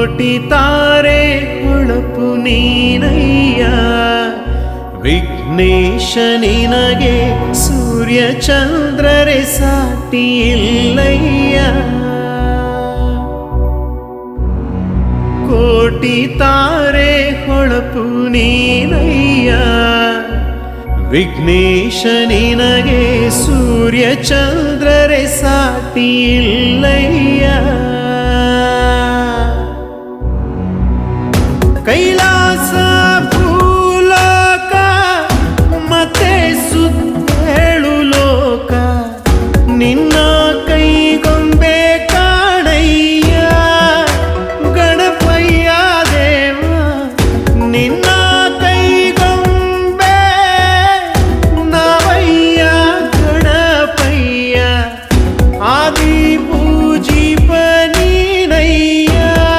ಕೋಟಿ ತಾರೆ ಹೊಳಪು ನೀನಯ್ಯ, ವಿಘ್ನೇಶ ನಿನಗೆ ಸೂರ್ಯ ಚಂದ್ರರೇ ಸಾಟಿ ಇಲ್ಲಯ್ಯ. ಕೋಟಿ ತಾರೆ ಹೊಳಪು ನೀನಯ್ಯ, ವಿಘ್ನೇಶ ನಿನಗೆ ಸೂರ್ಯ ಚಂದ್ರರೇ ಸಾಟಿ ಇಲ್ಲಯ್ಯ.